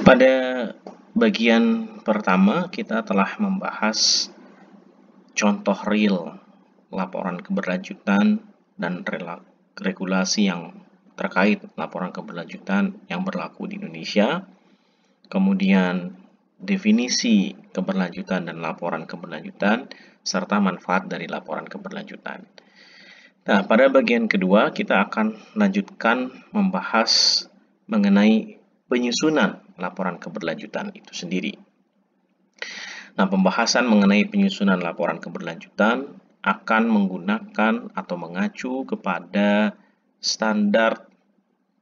Pada bagian pertama kita telah membahas contoh real laporan keberlanjutan dan regulasi yang terkait laporan keberlanjutan yang berlaku di Indonesia. Kemudian definisi keberlanjutan dan laporan keberlanjutan serta manfaat dari laporan keberlanjutan. Nah, pada bagian kedua kita akan lanjutkan membahas mengenai penyusunan laporan keberlanjutan itu sendiri. Nah, pembahasan mengenai penyusunan laporan keberlanjutan akan menggunakan atau mengacu kepada standar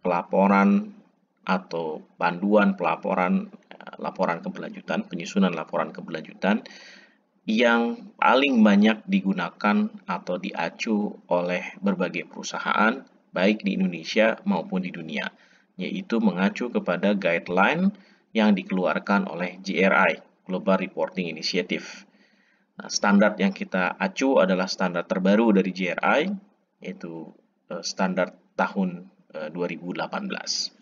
pelaporan atau panduan pelaporan laporan keberlanjutan, penyusunan laporan keberlanjutan yang paling banyak digunakan atau diacu oleh berbagai perusahaan baik di Indonesia maupun di dunia, yaitu mengacu kepada guideline yang dikeluarkan oleh GRI, Global Reporting Initiative. Nah, standar yang kita acu adalah standar terbaru dari GRI, yaitu standar tahun 2018.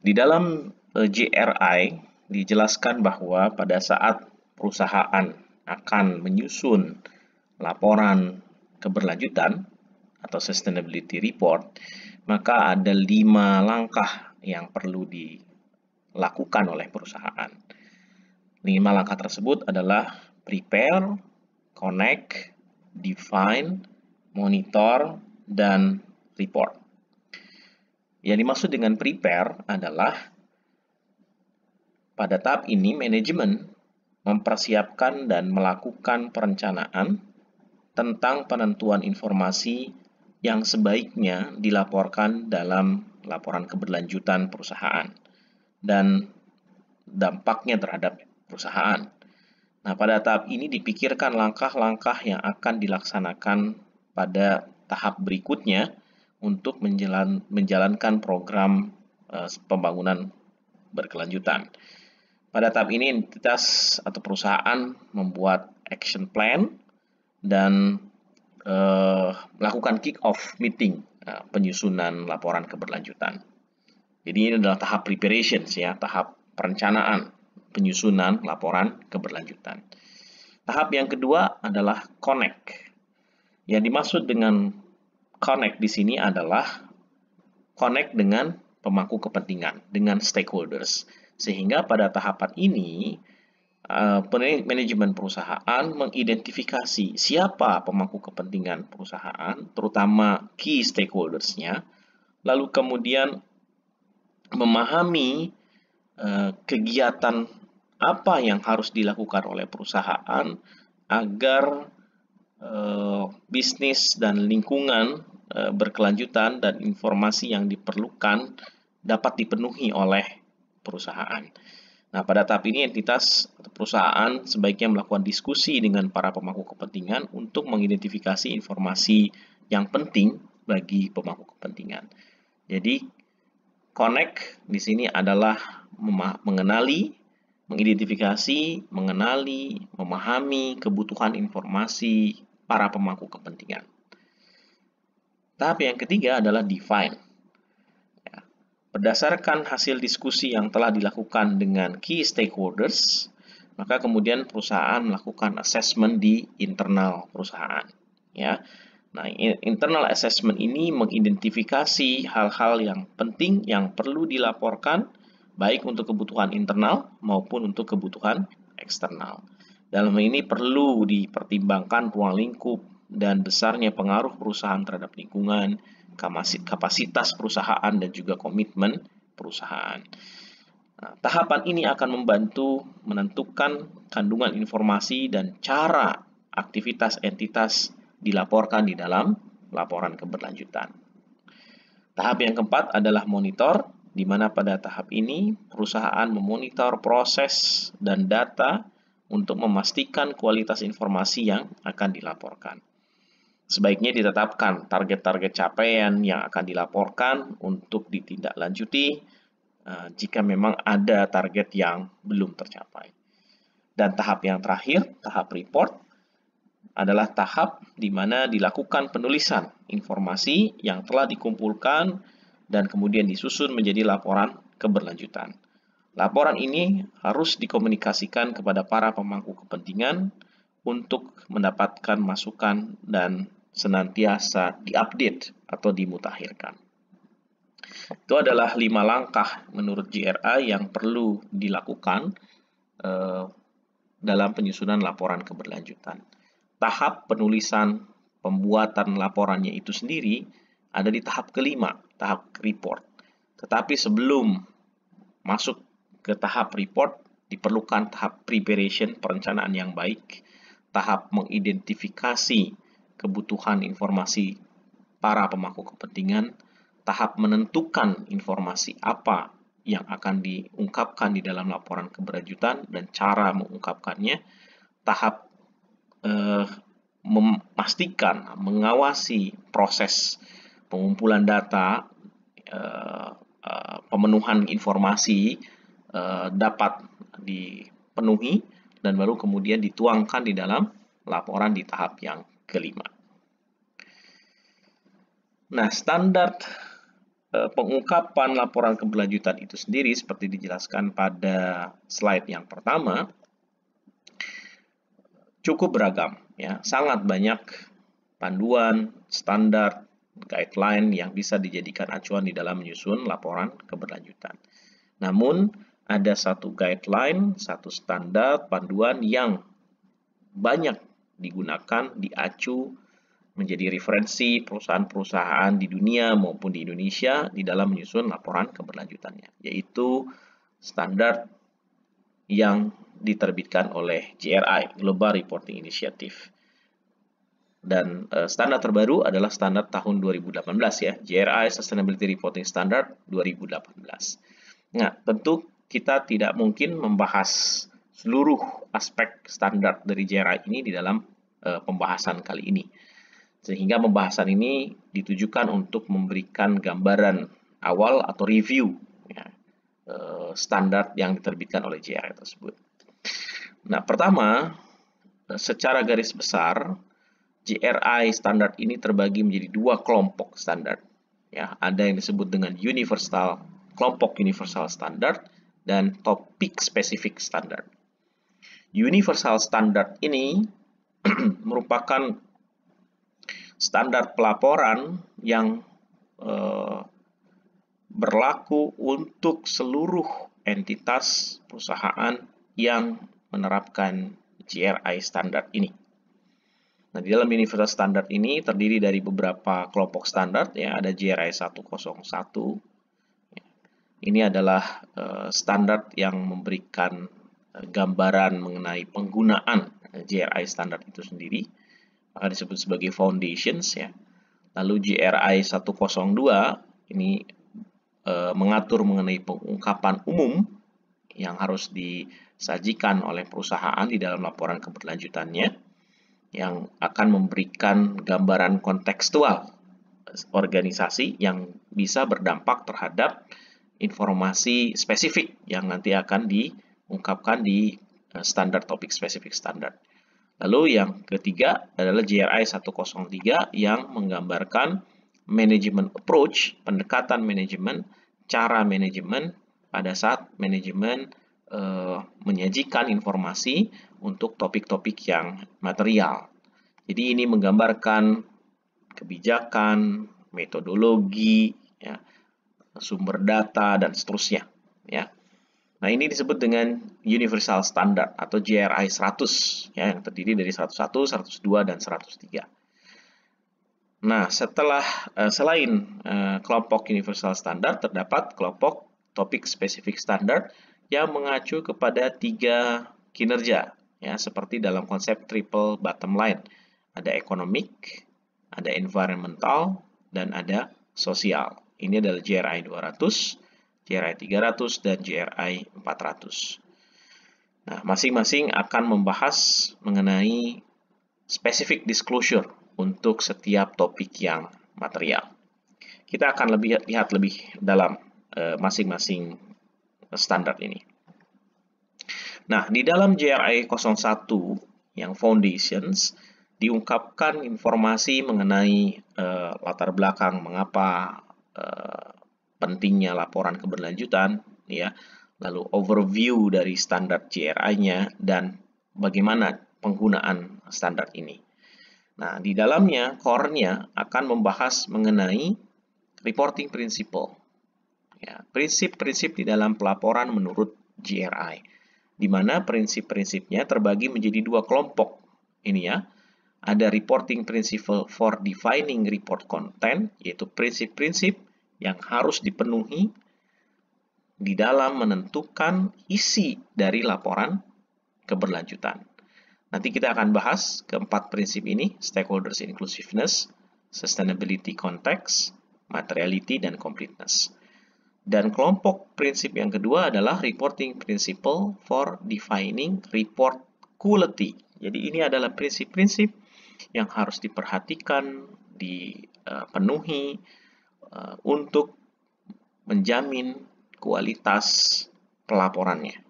Di dalam GRI dijelaskan bahwa pada saat perusahaan akan menyusun laporan keberlanjutan atau sustainability report, maka ada 5 langkah yang perlu dilakukan oleh perusahaan. 5 langkah tersebut adalah prepare, connect, define, monitor, dan report. Yang dimaksud dengan prepare adalah pada tahap ini manajemen mempersiapkan dan melakukan perencanaan tentang penentuan informasi yang sebaiknya dilaporkan dalam laporan keberlanjutan perusahaan dan dampaknya terhadap perusahaan. Nah, pada tahap ini dipikirkan langkah-langkah yang akan dilaksanakan pada tahap berikutnya untuk menjalankan program pembangunan berkelanjutan. Pada tahap ini entitas atau perusahaan membuat action plan dan melakukan kick-off meeting penyusunan laporan keberlanjutan. Jadi ini adalah tahap preparations ya, tahap perencanaan penyusunan laporan keberlanjutan. Tahap yang kedua adalah connect. Yang dimaksud dengan connect di sini adalah connect dengan pemangku kepentingan, dengan stakeholders. Sehingga pada tahapan ini manajemen perusahaan mengidentifikasi siapa pemangku kepentingan perusahaan, terutama key stakeholders-nya, lalu kemudian memahami kegiatan apa yang harus dilakukan oleh perusahaan agar bisnis dan lingkungan berkelanjutan dan informasi yang diperlukan dapat dipenuhi oleh perusahaan. Nah, pada tahap ini entitas atau perusahaan sebaiknya melakukan diskusi dengan para pemangku kepentingan untuk mengidentifikasi informasi yang penting bagi pemangku kepentingan. Jadi, connect di sini adalah mengenali, mengidentifikasi, memahami kebutuhan informasi para pemangku kepentingan. Tahap yang ketiga adalah define. Berdasarkan hasil diskusi yang telah dilakukan dengan key stakeholders, maka kemudian perusahaan melakukan assessment di internal perusahaan. Ya, nah internal assessment ini mengidentifikasi hal-hal yang penting yang perlu dilaporkan, baik untuk kebutuhan internal maupun untuk kebutuhan eksternal. Dalam ini perlu dipertimbangkan ruang lingkup dan besarnya pengaruh perusahaan terhadap lingkungan, kapasitas perusahaan, dan juga komitmen perusahaan. Nah, tahapan ini akan membantu menentukan kandungan informasi dan cara aktivitas entitas dilaporkan di dalam laporan keberlanjutan. Tahap yang keempat adalah monitor, di mana pada tahap ini perusahaan memonitor proses dan data untuk memastikan kualitas informasi yang akan dilaporkan. Sebaiknya ditetapkan target-target capaian yang akan dilaporkan untuk ditindaklanjuti jika memang ada target yang belum tercapai. Dan tahap yang terakhir, tahap report, adalah tahap di mana dilakukan penulisan informasi yang telah dikumpulkan dan kemudian disusun menjadi laporan keberlanjutan. Laporan ini harus dikomunikasikan kepada para pemangku kepentingan untuk mendapatkan masukan dan senantiasa diupdate atau dimutakhirkan. Itu adalah 5 langkah menurut GRI yang perlu dilakukan dalam penyusunan laporan keberlanjutan. Tahap penulisan pembuatan laporannya itu sendiri ada di tahap kelima, tahap report. Tetapi sebelum masuk ke tahap report, diperlukan tahap preparation, perencanaan yang baik, tahap mengidentifikasi kebutuhan informasi para pemangku kepentingan, tahap menentukan informasi apa yang akan diungkapkan di dalam laporan keberlanjutan dan cara mengungkapkannya, tahap memastikan, mengawasi proses pengumpulan data, pemenuhan informasi dapat dipenuhi dan baru kemudian dituangkan di dalam laporan di tahap yang kelima. Nah, standar pengungkapan laporan keberlanjutan itu sendiri seperti dijelaskan pada slide yang pertama cukup beragam, ya, sangat banyak panduan, standar, guideline yang bisa dijadikan acuan di dalam menyusun laporan keberlanjutan. Namun ada satu guideline, satu standar panduan yang banyak digunakan, diacu, menjadi referensi perusahaan-perusahaan di dunia maupun di Indonesia di dalam menyusun laporan keberlanjutannya, yaitu standar yang diterbitkan oleh GRI, Global Reporting Initiative. Dan standar terbaru adalah standar tahun 2018 ya, GRI Sustainability Reporting Standard 2018. Nah, tentu kita tidak mungkin membahas seluruh aspek standar dari GRI ini di dalam pembahasan kali ini. Sehingga pembahasan ini ditujukan untuk memberikan gambaran awal atau review ya, standar yang diterbitkan oleh GRI tersebut. Nah, pertama, secara garis besar, GRI standar ini terbagi menjadi 2 kelompok standar. Ya, ada yang disebut dengan kelompok universal standard dan topik spesifik standard. Universal standard ini merupakan standar pelaporan yang berlaku untuk seluruh entitas perusahaan yang menerapkan GRI standar ini. Nah, di dalam universal standard ini terdiri dari beberapa kelompok standar, ya, ada GRI 101. Ini adalah standar yang memberikan gambaran mengenai penggunaan GRI standar itu sendiri, maka disebut sebagai foundations ya. Lalu GRI 102 ini mengatur mengenai pengungkapan umum yang harus disajikan oleh perusahaan di dalam laporan keberlanjutannya, yang akan memberikan gambaran kontekstual organisasi yang bisa berdampak terhadap informasi spesifik yang nanti akan diungkapkan di standar topik spesifik standar. Lalu yang ketiga adalah GRI 103 yang menggambarkan manajemen approach, pendekatan manajemen, cara manajemen pada saat manajemen menyajikan informasi untuk topik-topik yang material. Jadi ini menggambarkan kebijakan, metodologi, ya, sumber data, dan seterusnya. Ya. Nah, ini disebut dengan Universal Standard atau GRI 100, ya, yang terdiri dari 101, 102, dan 103. Nah, selain kelompok Universal Standard, terdapat kelompok Topik Spesifik Standard yang mengacu kepada 3 kinerja, ya, seperti dalam konsep triple bottom line. Ada economic, ada environmental, dan ada sosial. Ini adalah GRI 200, GRI 300, dan GRI 400. Nah, masing-masing akan membahas mengenai specific disclosure untuk setiap topik yang material. Kita akan lihat lebih dalam masing-masing standar ini. Nah, di dalam GRI 01 yang foundations diungkapkan informasi mengenai latar belakang mengapa pentingnya laporan keberlanjutan, ya, lalu overview dari standar GRI-nya, dan bagaimana penggunaan standar ini. Nah, di dalamnya, core-nya akan membahas mengenai reporting principle. Ya, prinsip-prinsip di dalam pelaporan menurut GRI, di mana prinsip-prinsipnya terbagi menjadi dua kelompok. Ini ya, ada reporting principle for defining report content, yaitu prinsip-prinsip yang harus dipenuhi di dalam menentukan isi dari laporan keberlanjutan. Nanti kita akan bahas keempat prinsip ini, stakeholders inclusiveness, sustainability context, materiality, dan completeness. Dan kelompok prinsip yang kedua adalah reporting principle for defining report quality. Jadi ini adalah prinsip-prinsip yang harus diperhatikan, dipenuhi untuk menjamin kualitas pelaporannya.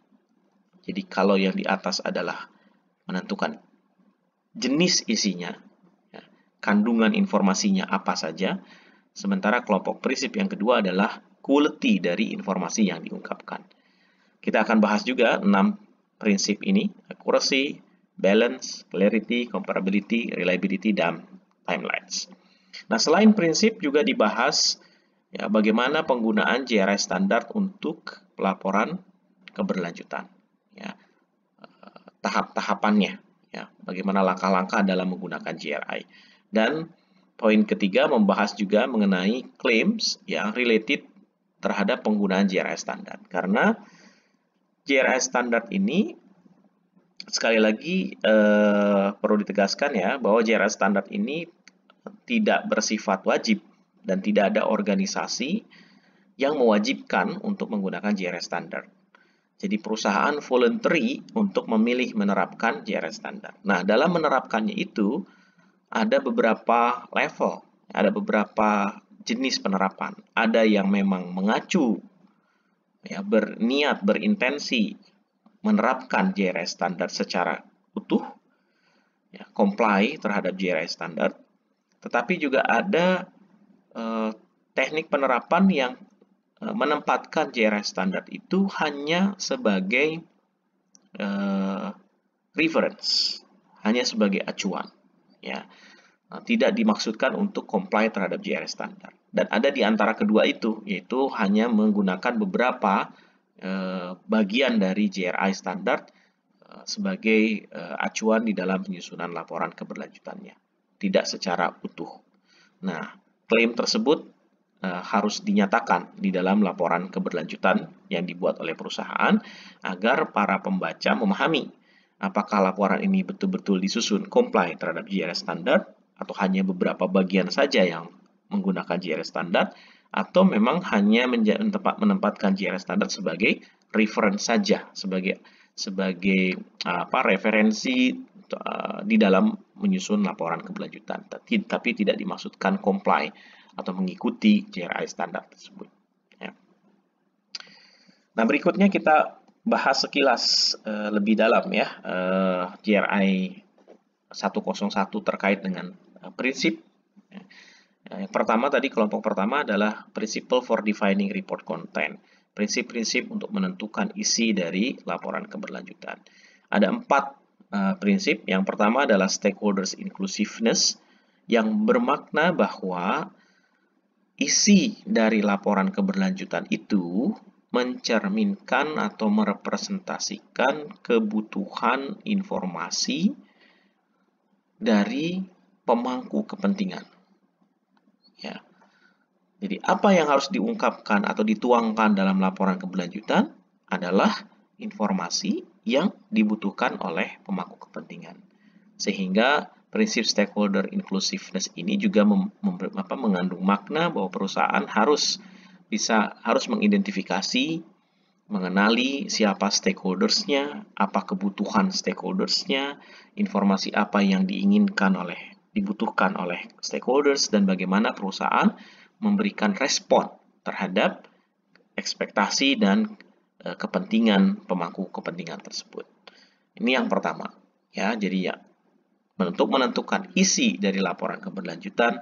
Jadi kalau yang di atas adalah menentukan jenis isinya, ya, kandungan informasinya apa saja, sementara kelompok prinsip yang kedua adalah quality dari informasi yang diungkapkan. Kita akan bahas juga 6 prinsip ini, accuracy, balance, clarity, comparability, reliability, dan timelines. Nah, selain prinsip juga dibahas ya, bagaimana penggunaan GRI standar untuk pelaporan keberlanjutan. Ya, tahap-tahapannya, ya, bagaimana langkah-langkah dalam menggunakan GRI. Dan poin ketiga membahas juga mengenai claims yang related terhadap penggunaan GRI standar. Karena GRI standar ini sekali lagi perlu ditegaskan ya, bahwa GRI standar ini tidak bersifat wajib dan tidak ada organisasi yang mewajibkan untuk menggunakan GRI standar. Jadi perusahaan voluntary untuk memilih menerapkan GRI standar. Nah, dalam menerapkannya itu ada beberapa level, ada beberapa jenis penerapan. Ada yang memang mengacu, ya, berniat, berintensi menerapkan GRI standar secara utuh, ya, comply terhadap GRI standar. Tetapi juga ada teknik penerapan yang menempatkan GRI standar itu hanya sebagai reference, hanya sebagai acuan, ya. Tidak dimaksudkan untuk comply terhadap GRI standar. Dan ada di antara kedua itu, yaitu hanya menggunakan beberapa bagian dari GRI standar sebagai acuan di dalam penyusunan laporan keberlanjutannya, tidak secara utuh. Nah, klaim tersebut harus dinyatakan di dalam laporan keberlanjutan yang dibuat oleh perusahaan agar para pembaca memahami apakah laporan ini betul-betul disusun comply terhadap GRI standar atau hanya beberapa bagian saja yang menggunakan GRI standar, atau memang hanya menempatkan GRI standar sebagai reference saja, sebagai referensi di dalam menyusun laporan keberlanjutan, tapi tidak dimaksudkan comply atau mengikuti GRI standar tersebut. Ya. Nah, berikutnya kita bahas sekilas lebih dalam ya GRI 101 terkait dengan prinsip. Yang pertama tadi, kelompok pertama adalah Principle for Defining Report Content. Prinsip-prinsip untuk menentukan isi dari laporan keberlanjutan. Ada 4 prinsip. Yang pertama adalah Stakeholders Inclusiveness, yang bermakna bahwa isi dari laporan keberlanjutan itu mencerminkan atau merepresentasikan kebutuhan informasi dari pemangku kepentingan. Ya. Jadi apa yang harus diungkapkan atau dituangkan dalam laporan keberlanjutan adalah informasi yang dibutuhkan oleh pemangku kepentingan. Sehingga prinsip stakeholder inclusiveness ini juga mengandung makna bahwa perusahaan harus mengidentifikasi, mengenali siapa stakeholdersnya, apa kebutuhan stakeholdersnya, informasi apa yang dibutuhkan oleh stakeholders, dan bagaimana perusahaan memberikan respon terhadap ekspektasi dan kepentingan pemangku kepentingan tersebut. Ini yang pertama, ya. Jadi ya, untuk menentukan isi dari laporan keberlanjutan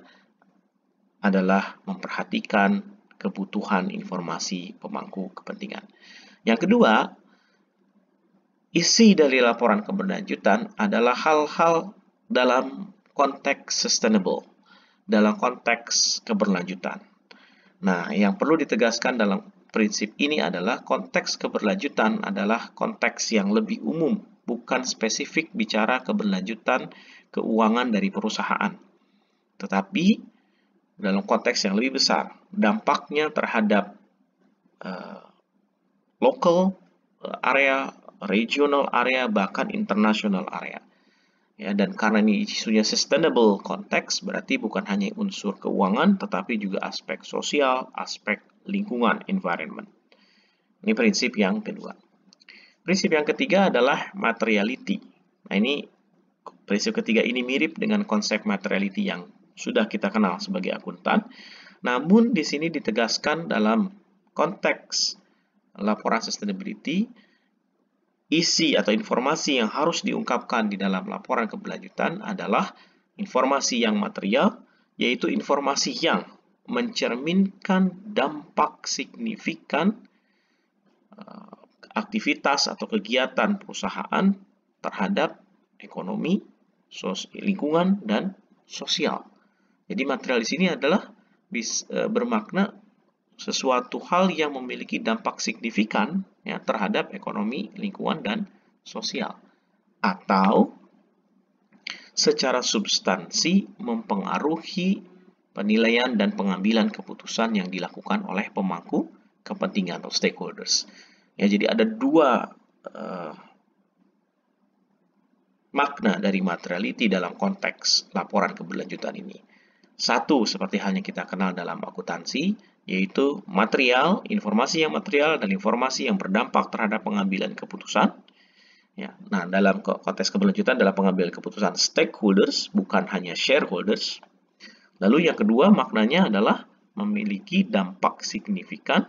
adalah memperhatikan kebutuhan informasi pemangku kepentingan. Yang kedua, isi dari laporan keberlanjutan adalah hal-hal dalam konteks sustainable, dalam konteks keberlanjutan. Nah, yang perlu ditegaskan dalam prinsip ini adalah konteks keberlanjutan adalah konteks yang lebih umum, bukan spesifik bicara keberlanjutan keuangan dari perusahaan. Tetapi dalam konteks yang lebih besar, dampaknya terhadap local area, regional area, bahkan international area. Ya, dan karena ini isunya sustainable konteks, berarti bukan hanya unsur keuangan, tetapi juga aspek sosial, aspek lingkungan, environment. Ini prinsip yang kedua. Prinsip yang ketiga adalah materiality. Nah, ini prinsip ketiga ini mirip dengan konsep materiality yang sudah kita kenal sebagai akuntan. Namun di sini ditegaskan dalam konteks laporan sustainability, isi atau informasi yang harus diungkapkan di dalam laporan keberlanjutan adalah informasi yang material, yaitu informasi yang mencerminkan dampak signifikan aktivitas atau kegiatan perusahaan terhadap ekonomi, lingkungan, dan sosial. Jadi material di sini adalah bermakna sesuatu hal yang memiliki dampak signifikan ya, terhadap ekonomi, lingkungan, dan sosial. Atau secara substansi mempengaruhi penilaian dan pengambilan keputusan yang dilakukan oleh pemangku kepentingan atau stakeholders. Ya, jadi ada dua makna dari materiality dalam konteks laporan keberlanjutan ini. Satu, seperti halnya kita kenal dalam akuntansi, yaitu material, informasi yang material, dan informasi yang berdampak terhadap pengambilan keputusan. Ya, nah, dalam konteks keberlanjutan dalam pengambilan keputusan stakeholders, bukan hanya shareholders. Lalu yang kedua, maknanya adalah memiliki dampak signifikan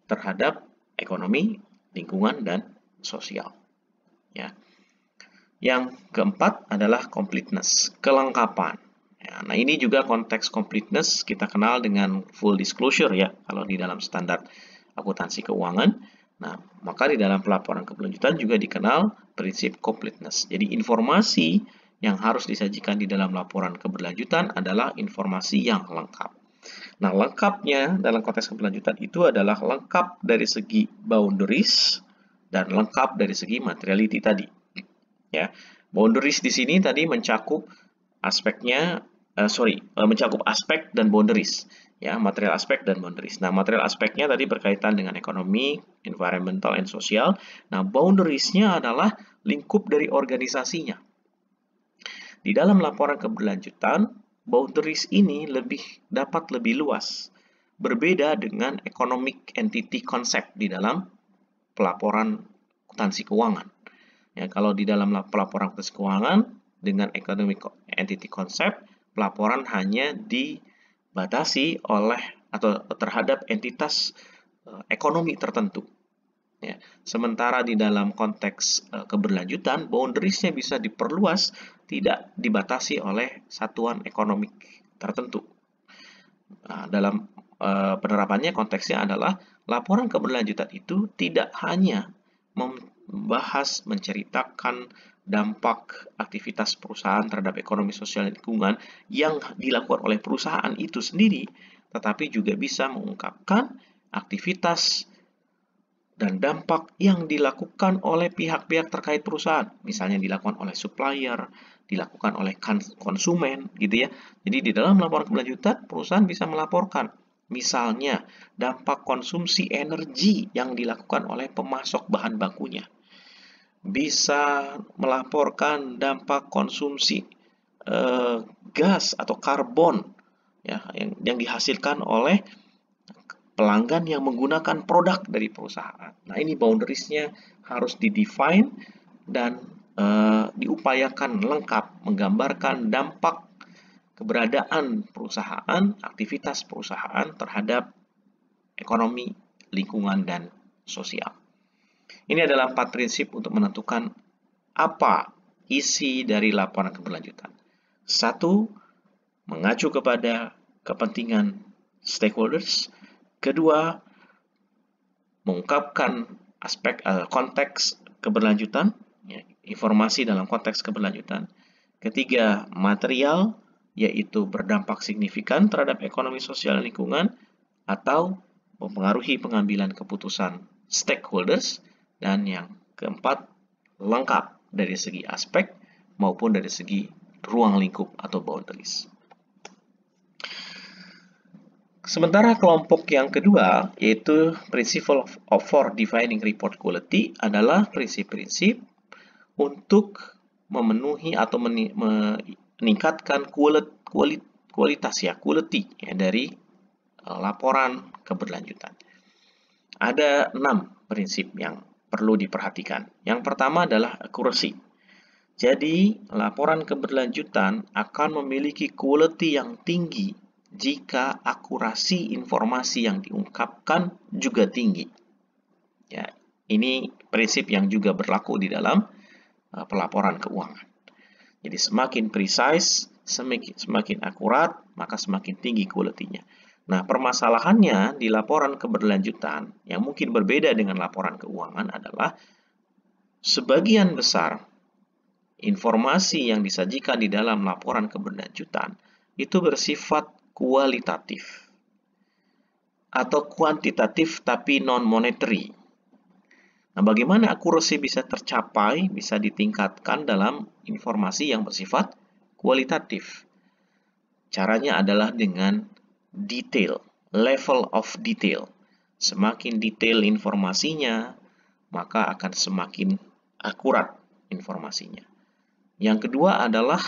terhadap ekonomi, lingkungan, dan sosial. Ya. Yang keempat adalah completeness, kelengkapan. Ya, nah, ini juga konteks completeness kita kenal dengan full disclosure ya, kalau di dalam standar akuntansi keuangan. Nah, maka di dalam pelaporan keberlanjutan juga dikenal prinsip completeness. Jadi informasi yang harus disajikan di dalam laporan keberlanjutan adalah informasi yang lengkap. Nah, lengkapnya dalam konteks keberlanjutan itu adalah lengkap dari segi boundaries dan lengkap dari segi materiality tadi. Ya, boundaries di sini tadi mencakup aspeknya, mencakup aspek dan boundaries. Ya, material aspek dan boundaries. Nah, material aspeknya tadi berkaitan dengan ekonomi, environmental, and social. Nah, boundariesnya adalah lingkup dari organisasinya. Di dalam laporan keberlanjutan, boundaries ini dapat lebih luas. Berbeda dengan economic entity concept di dalam pelaporan akuntansi keuangan. Ya, kalau di dalam pelaporan akuntansi keuangan dengan economic entity concept, pelaporan hanya dibatasi oleh atau terhadap entitas ekonomi tertentu. Ya, sementara di dalam konteks keberlanjutan, boundariesnya bisa diperluas, tidak dibatasi oleh satuan ekonomik tertentu. Nah, dalam penerapannya konteksnya adalah laporan keberlanjutan itu tidak hanya membahas, menceritakan dampak aktivitas perusahaan terhadap ekonomi sosial dan lingkungan yang dilakukan oleh perusahaan itu sendiri, tetapi juga bisa mengungkapkan aktivitas dan dampak yang dilakukan oleh pihak-pihak terkait perusahaan, misalnya dilakukan oleh supplier, dilakukan oleh konsumen, gitu ya. Jadi di dalam laporan keberlanjutan, perusahaan bisa melaporkan, misalnya dampak konsumsi energi yang dilakukan oleh pemasok bahan bakunya, bisa melaporkan dampak konsumsi gas atau karbon ya, yang dihasilkan oleh pelanggan yang menggunakan produk dari perusahaan. Nah, ini boundariesnya harus didefine dan diupayakan lengkap, menggambarkan dampak keberadaan perusahaan, aktivitas perusahaan terhadap ekonomi, lingkungan, dan sosial. Ini adalah 4 prinsip untuk menentukan apa isi dari laporan keberlanjutan. 1. Mengacu kepada kepentingan stakeholders. Kedua, mengungkapkan aspek konteks keberlanjutan, ya, informasi dalam konteks keberlanjutan. Ketiga, material, yaitu berdampak signifikan terhadap ekonomi sosial dan lingkungan atau mempengaruhi pengambilan keputusan stakeholders. Dan yang keempat, lengkap dari segi aspek maupun dari segi ruang lingkup atau boundaries. Sementara kelompok yang kedua, yaitu Principle for Defining Report Quality, adalah prinsip-prinsip untuk memenuhi atau meningkatkan kualitas ya, quality ya, dari laporan keberlanjutan. Ada 6 prinsip yang perlu diperhatikan. Yang pertama adalah accuracy. Jadi, laporan keberlanjutan akan memiliki quality yang tinggi jika akurasi informasi yang diungkapkan juga tinggi. Ya, ini prinsip yang juga berlaku di dalam pelaporan keuangan. Jadi semakin precise, semakin akurat, maka semakin tinggi quality-nya. Nah, permasalahannya di laporan keberlanjutan yang mungkin berbeda dengan laporan keuangan adalah sebagian besar informasi yang disajikan di dalam laporan keberlanjutan itu bersifat kualitatif atau kuantitatif tapi non-monetary. Nah, bagaimana akurasi bisa tercapai, bisa ditingkatkan dalam informasi yang bersifat kualitatif? Caranya adalah dengan detail, level of detail. Semakin detail informasinya, maka akan semakin akurat informasinya. Yang kedua adalah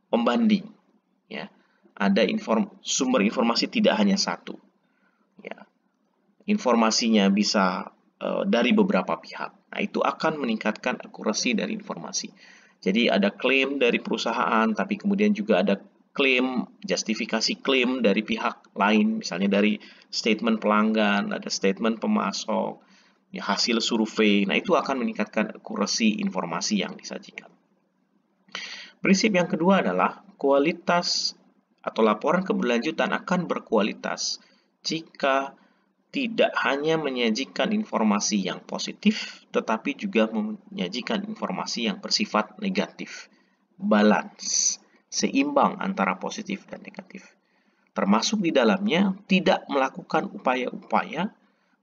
pembanding. Ya, ada sumber informasi tidak hanya satu. Ya, informasinya bisa dari beberapa pihak. Nah, itu akan meningkatkan akurasi dari informasi. Jadi ada klaim dari perusahaan, tapi kemudian juga ada klaim, justifikasi klaim dari pihak lain, misalnya dari statement pelanggan, ada statement pemasok, ya, hasil survei. Nah, itu akan meningkatkan akurasi informasi yang disajikan. Prinsip yang kedua adalah kualitas atau laporan keberlanjutan akan berkualitas jika tidak hanya menyajikan informasi yang positif, tetapi juga menyajikan informasi yang bersifat negatif. Balance, seimbang antara positif dan negatif. Termasuk di dalamnya tidak melakukan upaya-upaya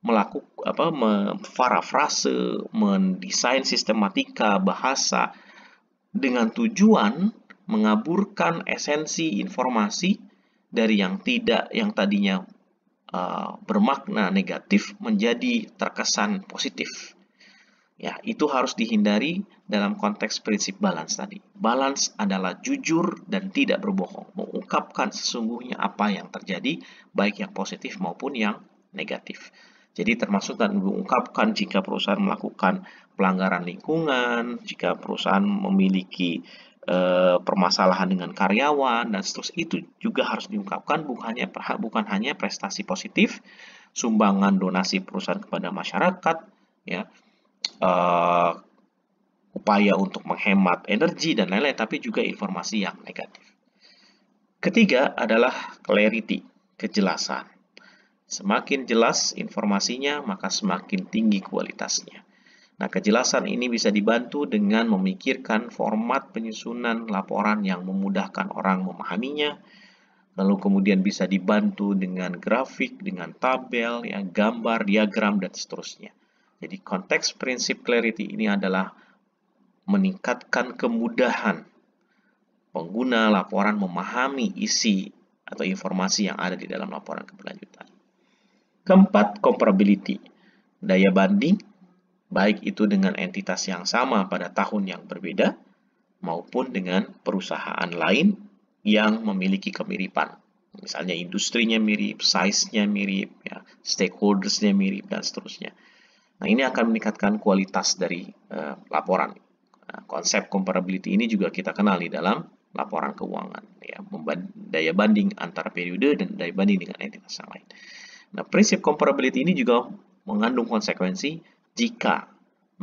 memparafrase, mendesain sistematika bahasa dengan tujuan mengaburkan esensi informasi dari yang tadinya bermakna negatif menjadi terkesan positif. Ya, itu harus dihindari dalam konteks prinsip balance tadi. Balance adalah jujur dan tidak berbohong, mengungkapkan sesungguhnya apa yang terjadi, baik yang positif maupun yang negatif. Jadi termasuk dan mengungkapkan jika perusahaan melakukan pelanggaran lingkungan, jika perusahaan memiliki permasalahan dengan karyawan dan seterusnya, itu juga harus diungkapkan, bukan hanya prestasi positif, sumbangan donasi perusahaan kepada masyarakat, ya, upaya untuk menghemat energi dan lain-lain, tapi juga informasi yang negatif. Ketiga adalah clarity, kejelasan. Semakin jelas informasinya, maka semakin tinggi kualitasnya. Nah, kejelasan ini bisa dibantu dengan memikirkan format penyusunan laporan yang memudahkan orang memahaminya, lalu kemudian bisa dibantu dengan grafik, dengan tabel, ya, gambar, diagram, dan seterusnya. Jadi, konteks prinsip clarity ini adalah meningkatkan kemudahan pengguna laporan memahami isi atau informasi yang ada di dalam laporan keberlanjutan. Keempat, comparability, daya banding, baik itu dengan entitas yang sama pada tahun yang berbeda, maupun dengan perusahaan lain yang memiliki kemiripan. Misalnya industrinya mirip, size-nya mirip, ya, stakeholders-nya mirip, dan seterusnya. Nah, ini akan meningkatkan kualitas dari laporan. Nah, konsep comparability ini juga kita kenal di dalam laporan keuangan. Ya, daya banding antara periode dan daya banding dengan entitas yang lain. Nah, prinsip comparability ini juga mengandung konsekuensi jika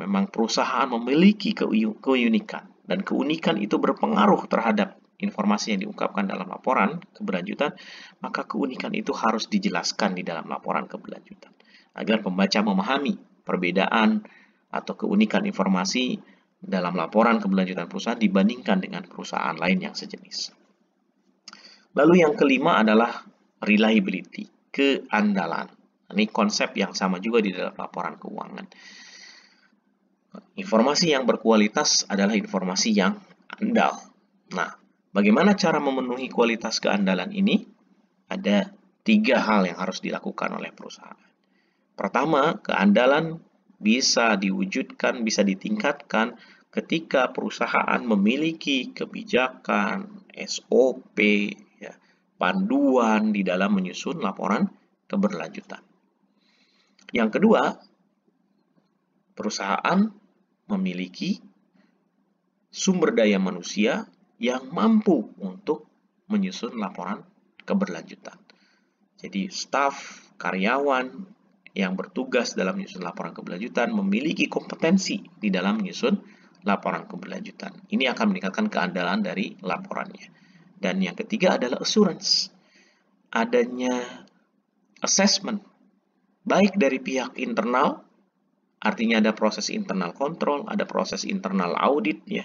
memang perusahaan memiliki keunikan dan keunikan itu berpengaruh terhadap informasi yang diungkapkan dalam laporan keberlanjutan, maka keunikan itu harus dijelaskan di dalam laporan keberlanjutan agar pembaca memahami perbedaan atau keunikan informasi dalam laporan keberlanjutan perusahaan dibandingkan dengan perusahaan lain yang sejenis. Lalu yang kelima adalah reliability, keandalan. Ini konsep yang sama juga di dalam laporan keuangan. Informasi yang berkualitas adalah informasi yang andal. Nah, bagaimana cara memenuhi kualitas keandalan ini? Ada 3 hal yang harus dilakukan oleh perusahaan. Pertama, keandalan bisa diwujudkan, bisa ditingkatkan ketika perusahaan memiliki kebijakan, SOP, ya, panduan di dalam menyusun laporan keberlanjutan. Yang kedua, perusahaan memiliki sumber daya manusia yang mampu untuk menyusun laporan keberlanjutan. Jadi staf, karyawan yang bertugas dalam menyusun laporan keberlanjutan memiliki kompetensi di dalam menyusun laporan keberlanjutan. Ini akan meningkatkan keandalan dari laporannya. Dan yang ketiga adalah assurance. Adanya assessment, baik dari pihak internal, artinya ada proses internal kontrol, ada proses internal audit ya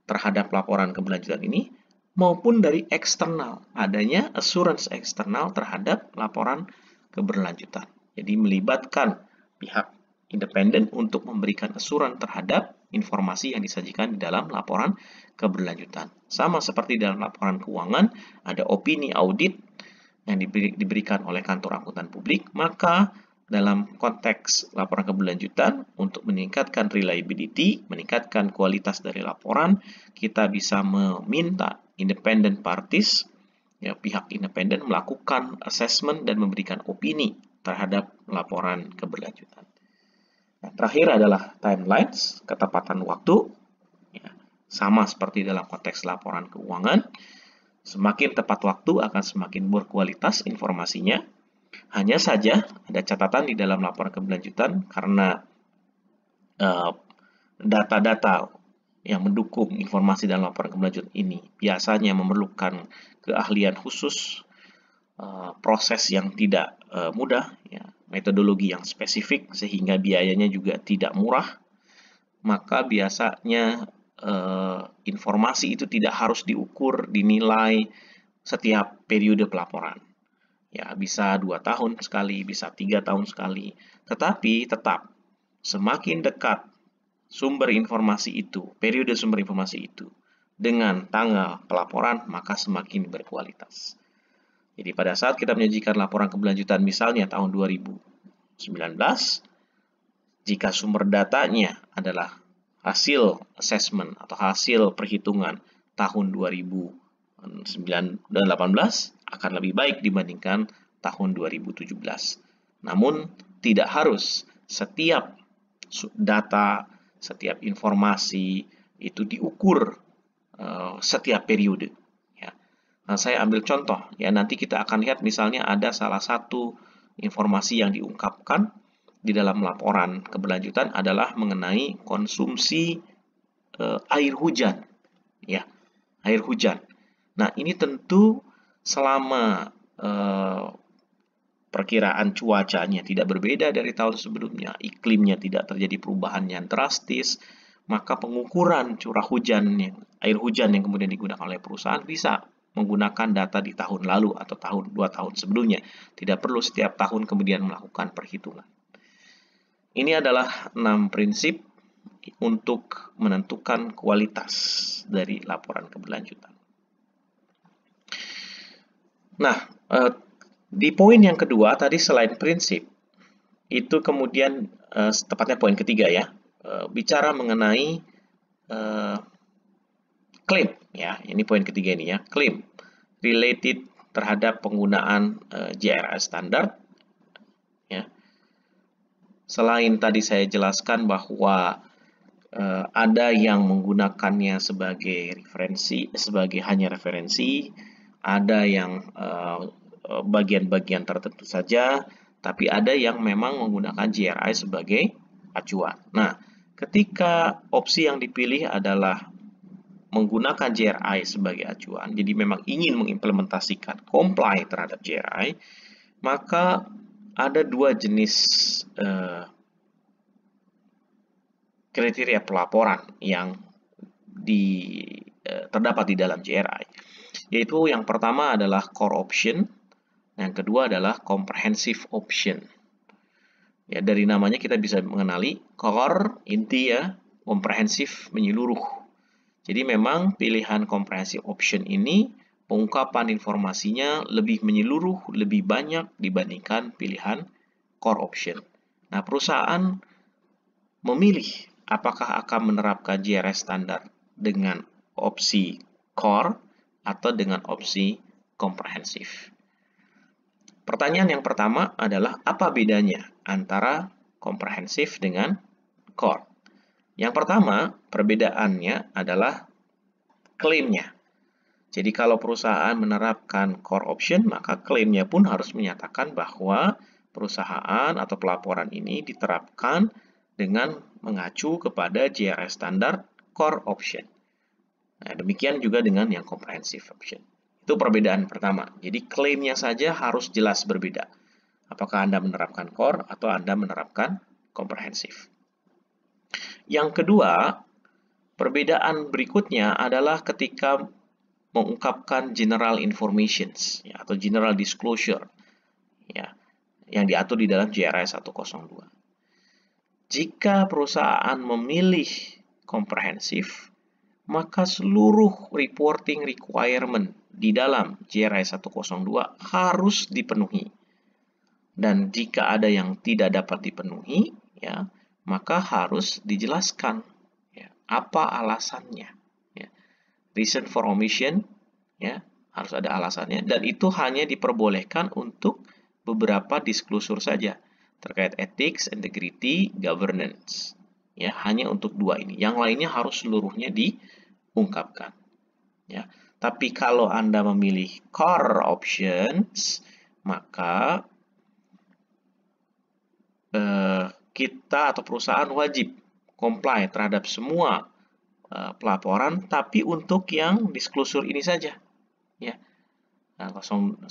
terhadap laporan keberlanjutan ini, maupun dari eksternal, adanya assurance eksternal terhadap laporan keberlanjutan. Jadi melibatkan pihak independen untuk memberikan assurance terhadap informasi yang disajikan di dalam laporan keberlanjutan. Sama seperti dalam laporan keuangan, ada opini audit yang diberikan oleh kantor akuntan publik, maka dalam konteks laporan keberlanjutan, untuk meningkatkan reliability, meningkatkan kualitas dari laporan, kita bisa meminta independent parties, ya, pihak independen melakukan assessment dan memberikan opini terhadap laporan keberlanjutan. Nah, terakhir adalah timelines, ketepatan waktu, ya, sama seperti dalam konteks laporan keuangan. Semakin tepat waktu akan semakin berkualitas informasinya. Hanya saja ada catatan di dalam laporan keberlanjutan karena data-data yang mendukung informasi dalam laporan keberlanjutan ini biasanya memerlukan keahlian khusus, proses yang tidak mudah, ya, metodologi yang spesifik sehingga biayanya juga tidak murah, maka biasanya informasi itu tidak harus diukur, dinilai setiap periode pelaporan. Ya, bisa 2 tahun sekali, bisa 3 tahun sekali. Tetapi tetap, semakin dekat sumber informasi itu, periode sumber informasi itu, dengan tanggal pelaporan, maka semakin berkualitas. Jadi pada saat kita menyajikan laporan keberlanjutan, misalnya tahun 2019, jika sumber datanya adalah hasil assessment atau hasil perhitungan tahun 2018 akan lebih baik dibandingkan tahun 2017. Namun tidak harus setiap data, setiap informasi itu diukur setiap periode. Ya. Nah, saya ambil contoh ya, nanti kita akan lihat misalnya ada salah satu informasi yang diungkapkan di dalam laporan keberlanjutan adalah mengenai konsumsi air hujan, ya, air hujan. Nah, ini tentu selama perkiraan cuacanya tidak berbeda dari tahun sebelumnya, iklimnya tidak terjadi perubahan yang drastis, maka pengukuran curah hujan, air hujan yang kemudian digunakan oleh perusahaan bisa menggunakan data di tahun lalu atau 2 tahun sebelumnya. Tidak perlu setiap tahun kemudian melakukan perhitungan. Ini adalah 6 prinsip untuk menentukan kualitas dari laporan keberlanjutan. Nah, di poin yang kedua tadi selain prinsip, itu kemudian tepatnya poin ketiga ya, bicara mengenai klaim ya, ini poin ketiga ini ya, klaim related terhadap penggunaan JRS standar. Ya. Selain tadi saya jelaskan bahwa ada yang menggunakannya sebagai referensi, sebagai hanya referensi, ada yang bagian-bagian tertentu saja, tapi ada yang memang menggunakan GRI sebagai acuan. Nah, ketika opsi yang dipilih adalah menggunakan GRI sebagai acuan, jadi memang ingin mengimplementasikan comply terhadap GRI, maka ada dua jenis kriteria pelaporan yang terdapat di dalam GRI, yaitu yang pertama adalah core option, yang kedua adalah comprehensive option. Ya, dari namanya kita bisa mengenali core inti ya, comprehensive menyeluruh. Jadi memang pilihan comprehensive option ini pengungkapan informasinya lebih menyeluruh, lebih banyak dibandingkan pilihan core option. Nah, perusahaan memilih apakah akan menerapkan GRI standar dengan opsi core atau dengan opsi komprehensif. Pertanyaan yang pertama adalah apa bedanya antara komprehensif dengan core? Yang pertama, perbedaannya adalah klaimnya. Jadi kalau perusahaan menerapkan core option, maka klaimnya pun harus menyatakan bahwa perusahaan atau pelaporan ini diterapkan dengan mengacu kepada GRI standar core option. Nah, demikian juga dengan yang comprehensive option. Itu perbedaan pertama. Jadi klaimnya saja harus jelas berbeda. Apakah Anda menerapkan core atau Anda menerapkan comprehensive. Yang kedua, perbedaan berikutnya adalah ketika mengungkapkan general informations ya, atau general disclosure ya, yang diatur di dalam GRI 102. Jika perusahaan memilih komprehensif, maka seluruh reporting requirement di dalam GRI 102 harus dipenuhi. Dan jika ada yang tidak dapat dipenuhi, ya, maka harus dijelaskan ya, apa alasannya. Ya. Reason for omission, ya, harus ada alasannya, dan itu hanya diperbolehkan untuk beberapa disclosure saja terkait ethics, integrity, governance. Ya, hanya untuk dua ini. Yang lainnya harus seluruhnya diungkapkan. Ya, tapi kalau Anda memilih core options, maka kita atau perusahaan wajib comply terhadap semua pelaporan, tapi untuk yang disclosure ini saja. Ya. 102.1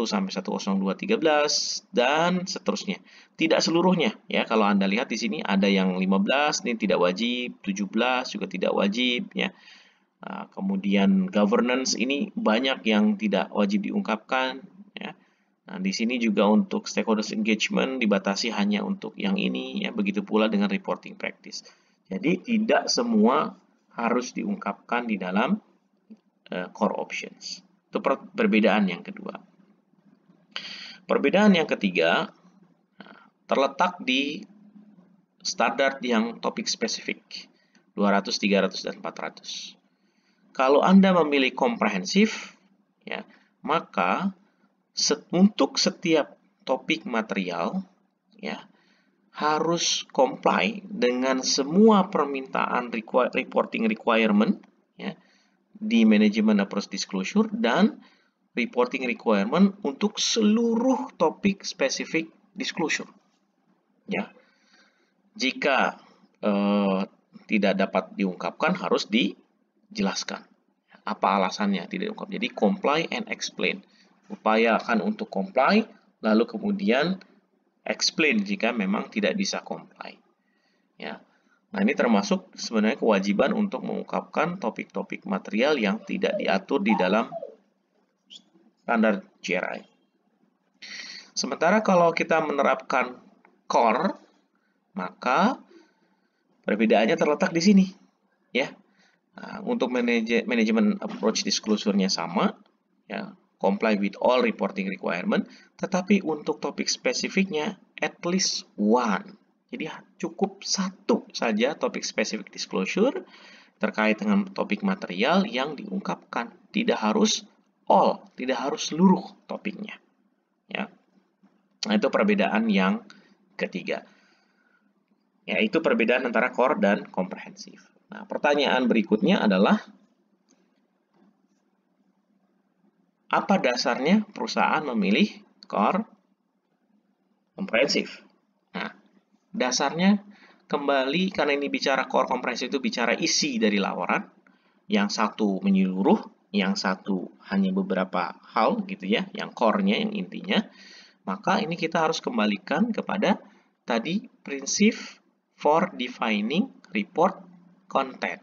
sampai 102.13 dan seterusnya. Tidak seluruhnya ya. Kalau Anda lihat di sini ada yang 15 ini tidak wajib, 17 juga tidak wajib ya. Kemudian governance ini banyak yang tidak wajib diungkapkan ya. Nah, di sini juga untuk stakeholders engagement dibatasi hanya untuk yang ini ya. Begitu pula dengan reporting practice. Jadi tidak semua harus diungkapkan di dalam core options. Itu perbedaan yang kedua. Perbedaan yang ketiga terletak di standar yang topik spesifik 200, 300, dan 400. Kalau Anda memilih komprehensif, ya, maka untuk setiap topik material ya, harus comply dengan semua permintaan reporting requirement ya, di manajemen approach disclosure dan reporting requirement untuk seluruh topik spesifik disclosure. Ya, jika tidak dapat diungkapkan harus dijelaskan apa alasannya tidak diungkap. Jadi comply and explain. Upayakan untuk comply, lalu kemudian explain jika memang tidak bisa comply. Ya. Nah, ini termasuk sebenarnya kewajiban untuk mengungkapkan topik-topik material yang tidak diatur di dalam standar GRI. Sementara kalau kita menerapkan core, maka perbedaannya terletak di sini. Ya. Nah, untuk manajemen approach disclosure-nya sama, ya, comply with all reporting requirement, tetapi untuk topik spesifiknya at least one. Jadi cukup satu saja topik spesifik disclosure terkait dengan topik material yang diungkapkan. Tidak harus all, tidak harus seluruh topiknya. Ya. Nah, itu perbedaan yang ketiga. Yaitu perbedaan antara core dan komprehensif. Nah, pertanyaan berikutnya adalah apa dasarnya perusahaan memilih core komprehensif? Nah, dasarnya kembali karena ini bicara core komprehensif itu bicara isi dari laporan, yang satu menyeluruh, yang satu hanya beberapa hal gitu ya, yang core-nya, yang intinya, maka ini kita harus kembalikan kepada tadi prinsip for defining report content,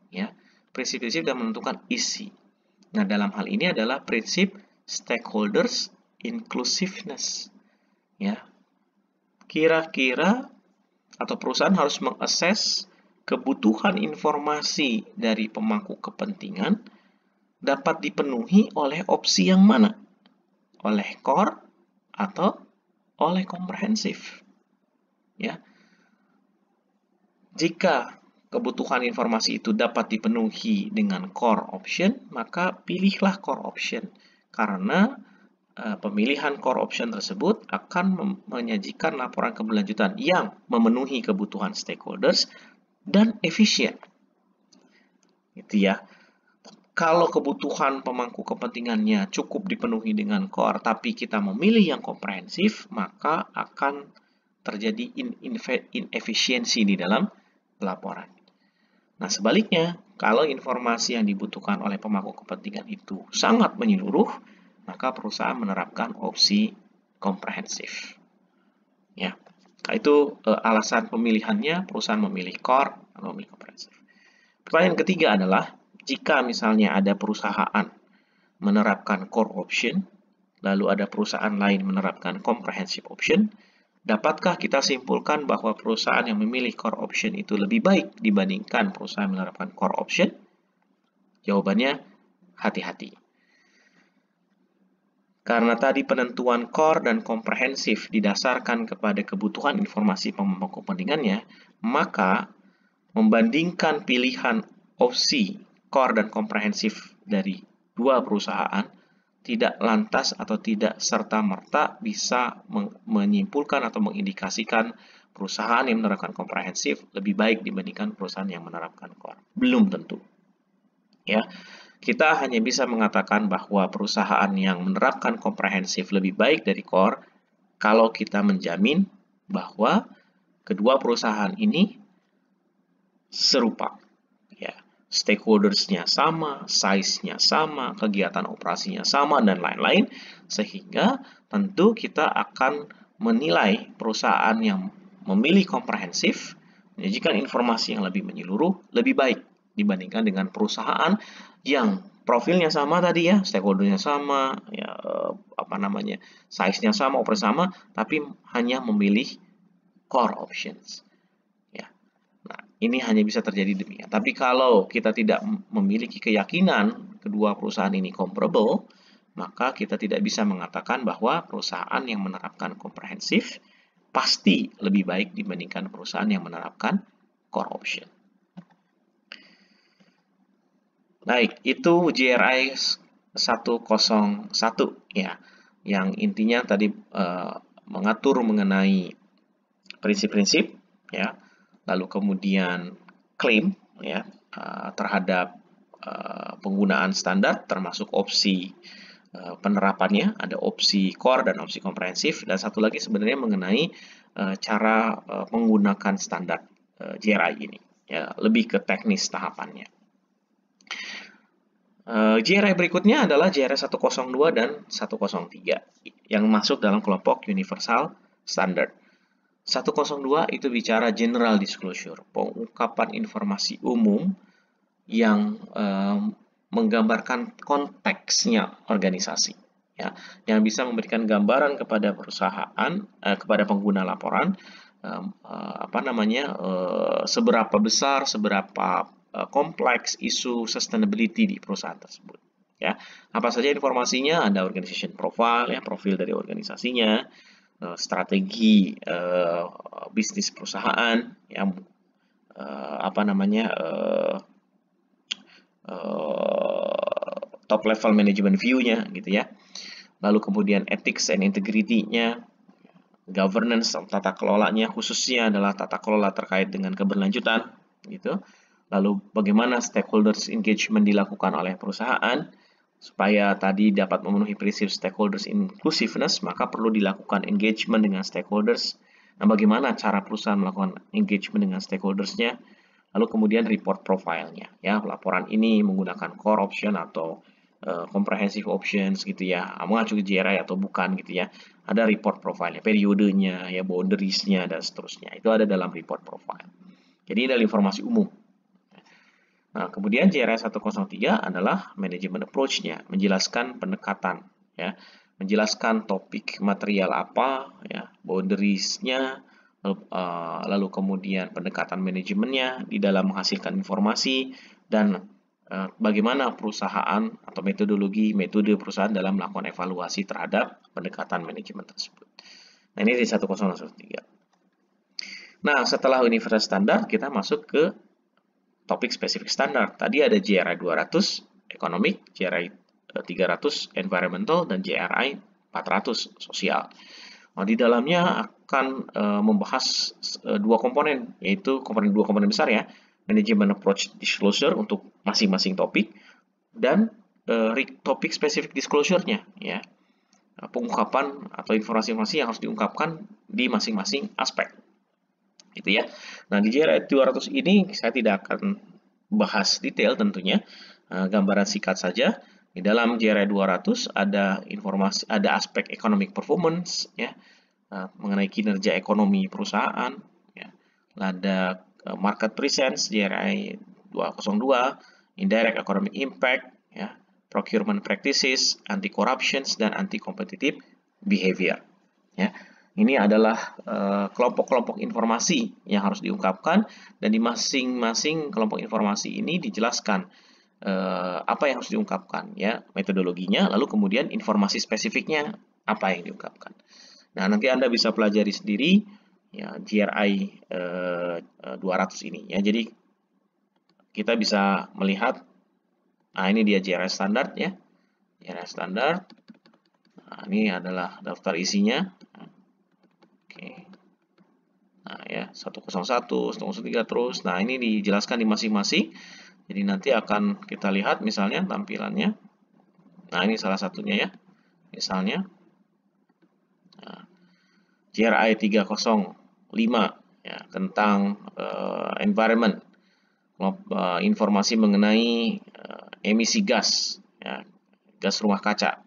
ya. Prinsip-prinsip dan menentukan isi. Nah, dalam hal ini adalah prinsip stakeholders inclusiveness, ya. Kira-kira atau perusahaan harus mengakses kebutuhan informasi dari pemangku kepentingan dapat dipenuhi oleh opsi yang mana? Oleh core atau oleh komprehensif. Ya. Jika kebutuhan informasi itu dapat dipenuhi dengan core option, maka pilihlah core option. Karena pemilihan core option tersebut akan menyajikan laporan keberlanjutan yang memenuhi kebutuhan stakeholders dan efisien. Gitu ya. Kalau kebutuhan pemangku kepentingannya cukup dipenuhi dengan core, tapi kita memilih yang komprehensif, maka akan terjadi inefisiensi di dalam laporan. Nah, sebaliknya, kalau informasi yang dibutuhkan oleh pemangku kepentingan itu sangat menyeluruh, maka perusahaan menerapkan opsi komprehensif. Ya, itu alasan pemilihannya, perusahaan memilih core atau memilih komprehensif. Pertanyaan ketiga adalah, jika misalnya ada perusahaan menerapkan core option, lalu ada perusahaan lain menerapkan comprehensive option, dapatkah kita simpulkan bahwa perusahaan yang memilih core option itu lebih baik dibandingkan perusahaan menerapkan core option? Jawabannya, hati-hati. Karena tadi penentuan core dan komprehensif didasarkan kepada kebutuhan informasi pemangku kepentingannya, maka membandingkan pilihan opsi core dan komprehensif dari dua perusahaan tidak lantas atau tidak serta-merta bisa menyimpulkan atau mengindikasikan perusahaan yang menerapkan komprehensif lebih baik dibandingkan perusahaan yang menerapkan core. Belum tentu. Ya. Kita hanya bisa mengatakan bahwa perusahaan yang menerapkan komprehensif lebih baik dari core kalau kita menjamin bahwa kedua perusahaan ini serupa. Ya, stakeholders-nya sama, size-nya sama, kegiatan operasinya sama, dan lain-lain, sehingga tentu kita akan menilai perusahaan yang memilih komprehensif, menyajikan informasi yang lebih menyeluruh, lebih baik dibandingkan dengan perusahaan yang profilnya sama tadi ya, stakeholder-nya sama, ya size-nya sama, operasi sama, tapi hanya memilih core options. Ya. Nah, ini hanya bisa terjadi demikian. Tapi kalau kita tidak memiliki keyakinan kedua perusahaan ini comparable, maka kita tidak bisa mengatakan bahwa perusahaan yang menerapkan komprehensif pasti lebih baik dibandingkan perusahaan yang menerapkan core option. Baik, itu GRI 101 ya, yang intinya tadi mengatur mengenai prinsip-prinsip ya, lalu kemudian klaim ya terhadap penggunaan standar termasuk opsi penerapannya, ada opsi core dan opsi komprehensif, dan satu lagi sebenarnya mengenai cara menggunakan standar GRI ini ya, lebih ke teknis tahapannya. GRI berikutnya adalah GRI 102 dan 103 yang masuk dalam kelompok Universal Standard. 102 itu bicara general disclosure, pengungkapan informasi umum yang menggambarkan konteksnya organisasi, ya, yang bisa memberikan gambaran kepada perusahaan, kepada pengguna laporan, seberapa besar, seberapa kompleks isu sustainability di perusahaan tersebut. Ya, apa saja informasinya? Ada organization profile, ya, profil dari organisasinya, strategi bisnis perusahaan, yang top level management view-nya, gitu ya. Lalu kemudian ethics and integrity-nya, governance, tata kelolanya, khususnya adalah tata kelola terkait dengan keberlanjutan, gitu. Lalu bagaimana stakeholders engagement dilakukan oleh perusahaan supaya tadi dapat memenuhi prinsip stakeholders inclusiveness, maka perlu dilakukan engagement dengan stakeholders. Nah, bagaimana cara perusahaan melakukan engagement dengan stakeholders-nya? lalu kemudian report profile-nya, ya, laporan ini menggunakan core option atau comprehensive options gitu ya, mengacu ke GRI atau bukan gitu ya. Ada report profile-nya, periodenya, ya, boundaries-nya dan seterusnya. Itu ada dalam report profile. Jadi ini adalah informasi umum. Nah, kemudian GRI 103 adalah management approach-nya, menjelaskan pendekatan, ya, menjelaskan topik material apa, ya, boundaries-nya, lalu kemudian pendekatan manajemennya di dalam menghasilkan informasi, dan bagaimana perusahaan atau metode perusahaan dalam melakukan evaluasi terhadap pendekatan manajemen tersebut. Nah, ini di 103. Nah, setelah Universal Standard, kita masuk ke topik spesifik standar. Tadi ada GRI 200 Economic, GRI 300 Environmental, dan GRI 400 Sosial. Nah, di dalamnya akan membahas dua komponen, yaitu dua komponen besar ya, Management Approach Disclosure untuk masing-masing topik, dan topik spesifik disclosure-nya, ya, pengungkapan atau informasi-informasi yang harus diungkapkan di masing-masing aspek. Gitu ya. Nah, di GRI 200 ini saya tidak akan bahas detail tentunya, gambaran singkat saja. Di dalam GRI 200 ada informasi, ada aspek economic performance, ya, mengenai kinerja ekonomi perusahaan, ya. Ada market presence GRI 202, indirect economic impact, ya, procurement practices, anti corruptions, dan anti competitive behavior, ya. Ini adalah kelompok-kelompok informasi yang harus diungkapkan, dan di masing-masing kelompok informasi ini dijelaskan apa yang harus diungkapkan, ya, metodologinya, lalu kemudian informasi spesifiknya apa yang diungkapkan. Nah, nanti Anda bisa pelajari sendiri, ya, GRI 200 ini, ya. Jadi kita bisa melihat, nah, ini dia GRI standar, ya, GRI standar. Nah, ini adalah daftar isinya. Oke. Nah, ya, 101, 103 terus. Nah, ini dijelaskan di masing-masing. Jadi nanti akan kita lihat misalnya tampilannya. Nah, ini salah satunya ya. Misalnya GRI 305, ya, tentang environment, informasi mengenai emisi gas, ya, gas rumah kaca,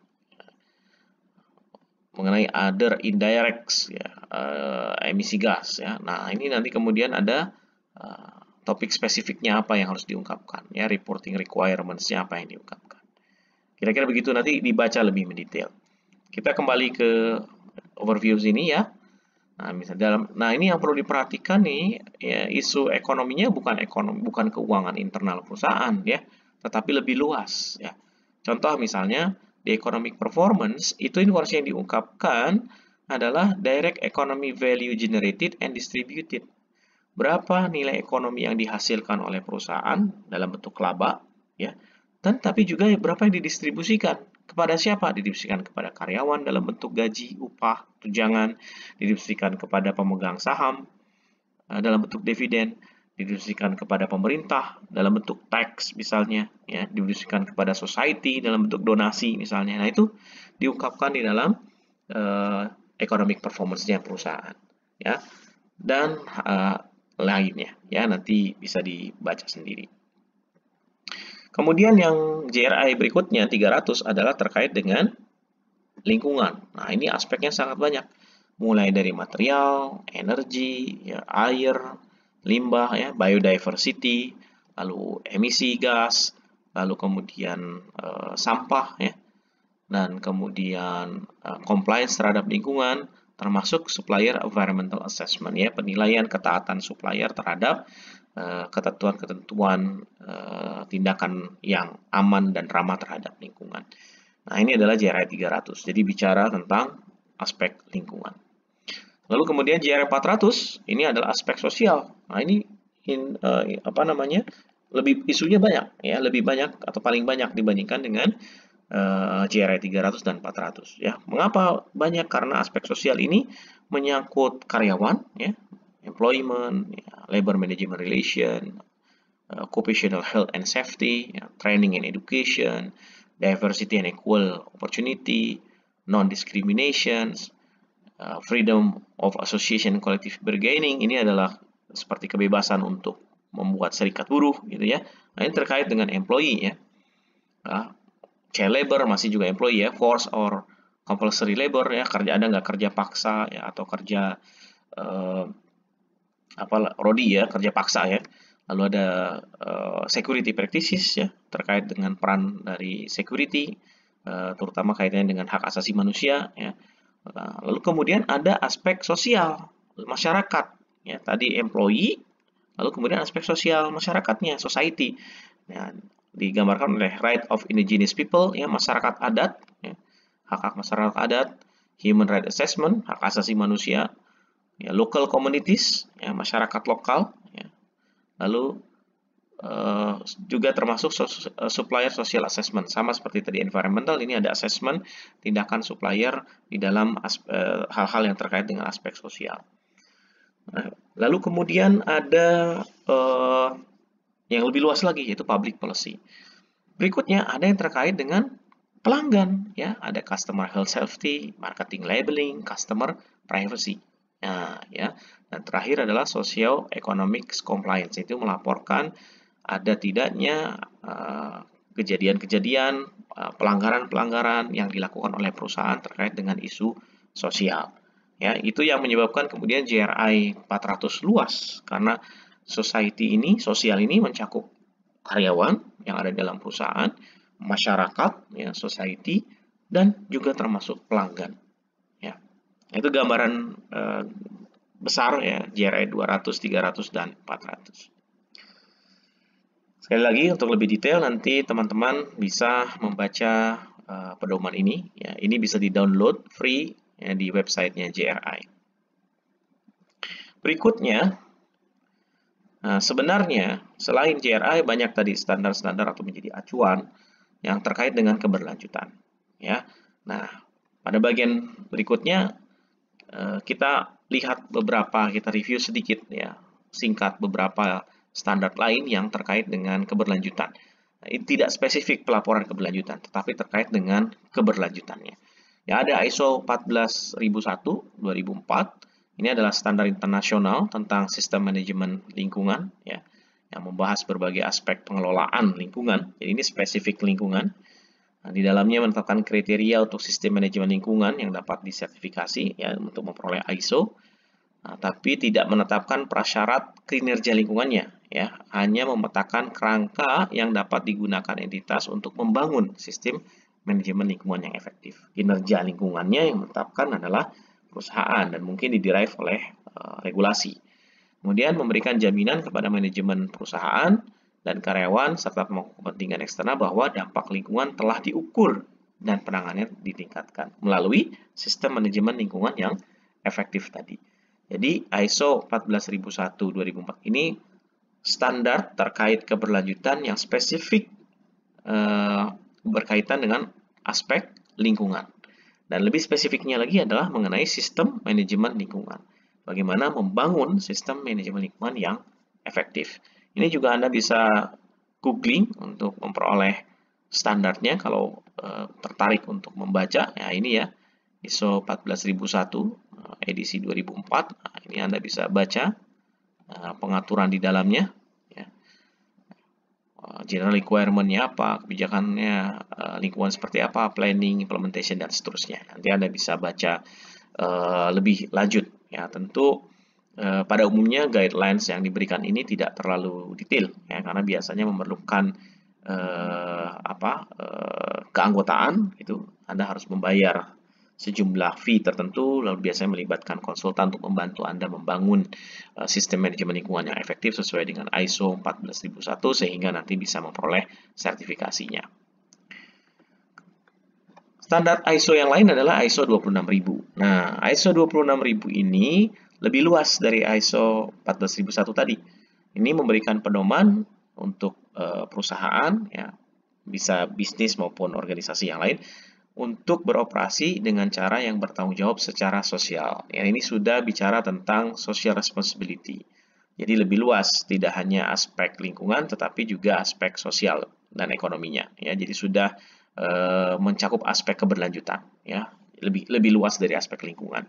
mengenai other indirects, ya, emisi gas, ya. Nah, ini nanti kemudian ada topik spesifiknya apa yang harus diungkapkan, ya, reporting requirements-nya apa yang diungkapkan. Kira-kira begitu, nanti dibaca lebih mendetail. Kita kembali ke overview sini ya. Nah, ini yang perlu diperhatikan nih, ya, isu ekonominya bukan keuangan internal perusahaan, ya, tetapi lebih luas, ya. Contoh misalnya di economic performance, itu informasi yang diungkapkan adalah direct economy value generated and distributed. Berapa nilai ekonomi yang dihasilkan oleh perusahaan dalam bentuk laba, ya, dan tapi juga berapa yang didistribusikan kepada siapa? Didistribusikan kepada karyawan dalam bentuk gaji, upah, tunjangan, didistribusikan kepada pemegang saham dalam bentuk dividen, didistribusikan kepada pemerintah dalam bentuk tax misalnya, ya, didistribusikan kepada society dalam bentuk donasi misalnya. Nah, itu diungkapkan di dalam economic performance-nya perusahaan, ya, dan lainnya, ya, nanti bisa dibaca sendiri. Kemudian yang GRI berikutnya 300 adalah terkait dengan lingkungan. Nah, ini aspeknya sangat banyak, mulai dari material, energi, ya, air, limbah, ya, biodiversity, lalu emisi gas, lalu kemudian sampah, ya, dan kemudian compliance terhadap lingkungan, termasuk supplier environmental assessment, ya, penilaian ketaatan supplier terhadap ketentuan-ketentuan tindakan yang aman dan ramah terhadap lingkungan. Nah, ini adalah GRI 300. Jadi bicara tentang aspek lingkungan. Lalu kemudian GRI 400 ini adalah aspek sosial. Nah, ini lebih isunya banyak, ya, lebih banyak atau paling banyak dibandingkan dengan GRI 300 dan 400, ya. Mengapa banyak? Karena aspek sosial ini menyangkut karyawan, ya, employment, ya, labor management relation, occupational health and safety, ya, training and education, diversity and equal opportunity, non-discrimination, freedom of association, collective bargaining. Ini adalah seperti kebebasan untuk membuat serikat buruh gitu ya. Nah, ini terkait dengan employee ya. Child labor masih juga employee ya, forced or compulsory labor ya, kerja ada nggak kerja paksa ya atau kerja Rodi ya, kerja paksa ya. Lalu ada security practices ya, terkait dengan peran dari security, terutama kaitannya dengan hak asasi manusia ya. Lalu kemudian ada aspek sosial masyarakat ya, tadi employee, lalu kemudian aspek sosial masyarakatnya, society. Ya, digambarkan oleh right of indigenous people ya, masyarakat adat ya, hak-hak masyarakat adat, human right assessment, hak asasi manusia, ya, local communities, ya, masyarakat lokal, ya. Lalu juga termasuk supplier social assessment, sama seperti tadi environmental, ini ada assessment tindakan supplier di dalam hal-hal yang terkait dengan aspek sosial. Nah, lalu kemudian ada yang lebih luas lagi, yaitu public policy. Berikutnya ada yang terkait dengan pelanggan, ya, ada customer health safety, marketing labeling, customer privacy. Nah, ya. Dan terakhir adalah socio-economic compliance, itu melaporkan ada tidaknya kejadian-kejadian pelanggaran-pelanggaran yang dilakukan oleh perusahaan terkait dengan isu sosial. Ya, itu yang menyebabkan kemudian GRI 400 luas, karena society ini, sosial ini mencakup karyawan yang ada dalam perusahaan, masyarakat, ya, society, dan juga termasuk pelanggan. Ya. Itu gambaran besar ya, GRI 200, 300, dan 400. Sekali lagi, untuk lebih detail nanti teman-teman bisa membaca pedoman ini. Ya, ini bisa di-download free ya, di websitenya GRI. Berikutnya, sebenarnya selain GRI banyak tadi standar-standar atau menjadi acuan yang terkait dengan keberlanjutan. Ya, nah pada bagian berikutnya kita lihat beberapa, kita review sedikit ya, singkat beberapa standar lain yang terkait dengan keberlanjutan. Nah, ini tidak spesifik pelaporan keberlanjutan, tetapi terkait dengan keberlanjutannya. Ya, ada ISO 14001 2004. Ini adalah standar internasional tentang sistem manajemen lingkungan ya, yang membahas berbagai aspek pengelolaan lingkungan. Jadi ini spesifik lingkungan. Nah, di dalamnya menetapkan kriteria untuk sistem manajemen lingkungan yang dapat disertifikasi ya untuk memperoleh ISO. Nah, tapi tidak menetapkan prasyarat kinerja lingkungannya ya, hanya memetakan kerangka yang dapat digunakan entitas untuk membangun sistem manajemen lingkungan yang efektif. Kinerja lingkungannya yang menetapkan adalah perusahaan dan mungkin diderive oleh regulasi. Kemudian memberikan jaminan kepada manajemen perusahaan dan karyawan serta pemangku kepentingan eksternal bahwa dampak lingkungan telah diukur dan penanganannya ditingkatkan melalui sistem manajemen lingkungan yang efektif tadi. Jadi ISO 14001-2004 ini standar terkait keberlanjutan yang spesifik berkaitan dengan aspek lingkungan. Dan lebih spesifiknya lagi adalah mengenai sistem manajemen lingkungan. Bagaimana membangun sistem manajemen lingkungan yang efektif. Ini juga Anda bisa googling untuk memperoleh standarnya kalau tertarik untuk membaca. Ya, ini ya, ISO 14001 edisi 2004. Nah, ini Anda bisa baca pengaturan di dalamnya. Ya. General requirement-nya apa, kebijakannya, lingkungan seperti apa, planning, implementation, dan seterusnya. Nanti Anda bisa baca lebih lanjut. Ya, tentu pada umumnya guidelines yang diberikan ini tidak terlalu detail, ya, karena biasanya memerlukan keanggotaan. Itu Anda harus membayar sejumlah fee tertentu, lalu biasanya melibatkan konsultan untuk membantu Anda membangun sistem manajemen lingkungan yang efektif sesuai dengan ISO 14001 sehingga nanti bisa memperoleh sertifikasinya. Standar ISO yang lain adalah ISO 26000. Nah, ISO 26000 ini lebih luas dari ISO 14001 tadi. Ini memberikan pedoman untuk perusahaan, ya, bisa bisnis maupun organisasi yang lain, untuk beroperasi dengan cara yang bertanggung jawab secara sosial. Ya, ini sudah bicara tentang social responsibility. Jadi lebih luas, tidak hanya aspek lingkungan, tetapi juga aspek sosial dan ekonominya. Ya, jadi sudah mencakup aspek keberlanjutan. Ya, lebih luas dari aspek lingkungan.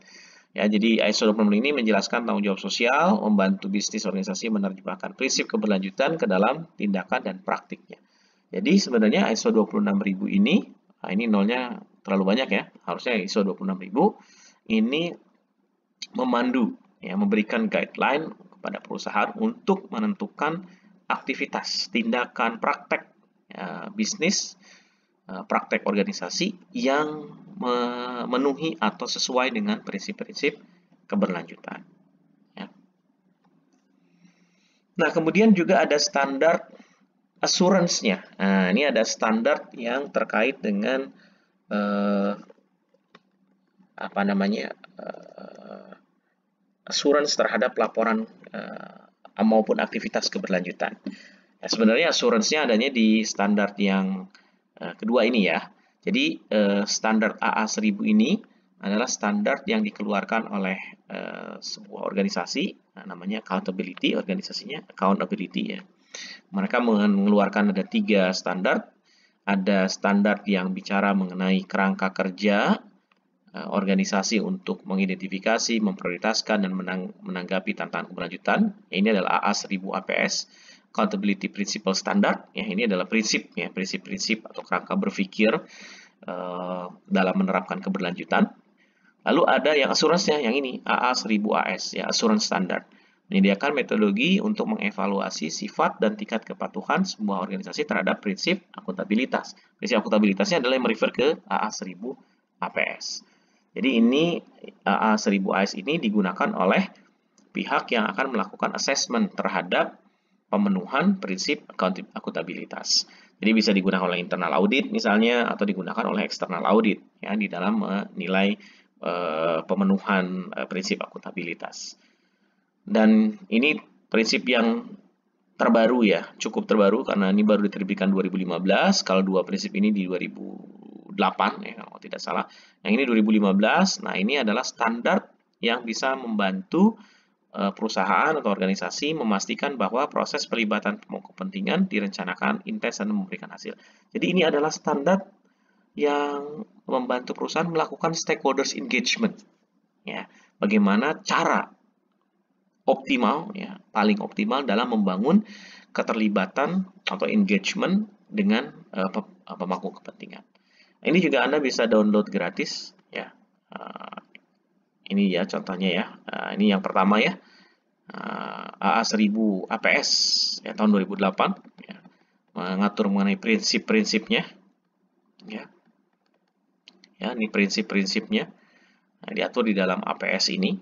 Ya, jadi ISO 26000 ini menjelaskan tanggung jawab sosial, membantu bisnis organisasi menerjemahkan prinsip keberlanjutan ke dalam tindakan dan praktiknya. Jadi sebenarnya ISO 26000 ini, nah ini nolnya terlalu banyak ya, harusnya ISO 26000 ini memandu, ya, memberikan guideline kepada perusahaan untuk menentukan aktivitas, tindakan, praktek bisnis, praktek organisasi yang memenuhi atau sesuai dengan prinsip-prinsip keberlanjutan. Ya. Nah, kemudian juga ada standar assurance-nya. Nah, ini ada standar yang terkait dengan assurance terhadap laporan maupun aktivitas keberlanjutan. Nah, sebenarnya assurance-nya adanya di standar yang kedua ini ya. Jadi standar AA1000 ini adalah standar yang dikeluarkan oleh sebuah organisasi, namanya accountability, organisasinya accountability ya. Mereka mengeluarkan ada 3 standar. Ada standar yang bicara mengenai kerangka kerja organisasi untuk mengidentifikasi, memprioritaskan, dan menanggapi tantangan keberlanjutan. Ini adalah AA1000 APS Accountability Principle Standard. Ya, ini adalah prinsip-prinsip atau kerangka berpikir dalam menerapkan keberlanjutan. Lalu ada yang asuransinya, yang ini AA1000 AS, ya, Assurance Standard. Menyediakan metodologi untuk mengevaluasi sifat dan tingkat kepatuhan sebuah organisasi terhadap prinsip akuntabilitas. Prinsip akuntabilitasnya adalah yang merefer ke AA1000 APS. Jadi ini AA1000 AS ini digunakan oleh pihak yang akan melakukan assessment terhadap pemenuhan prinsip akuntabilitas. Jadi bisa digunakan oleh internal audit misalnya, atau digunakan oleh external audit ya di dalam menilai pemenuhan prinsip akuntabilitas. Dan ini prinsip yang terbaru ya, cukup terbaru karena ini baru diterbitkan 2015. Kalau dua prinsip ini di 2008 ya kalau tidak salah. Yang ini 2015. Nah, ini adalah standar yang bisa membantu perusahaan atau organisasi memastikan bahwa proses pelibatan pemangku kepentingan direncanakan, intens, dan memberikan hasil. Jadi ini adalah standar yang membantu perusahaan melakukan stakeholders engagement. Ya, bagaimana cara optimal, ya, paling optimal dalam membangun keterlibatan atau engagement dengan pemangku kepentingan. Ini juga Anda bisa download gratis, ya. Ini ya contohnya ya. Ini yang pertama ya. AA1000 APS ya, tahun 2008 ya, mengatur mengenai prinsip-prinsipnya ya. Ya, ini prinsip-prinsipnya. Nah, diatur di dalam APS ini.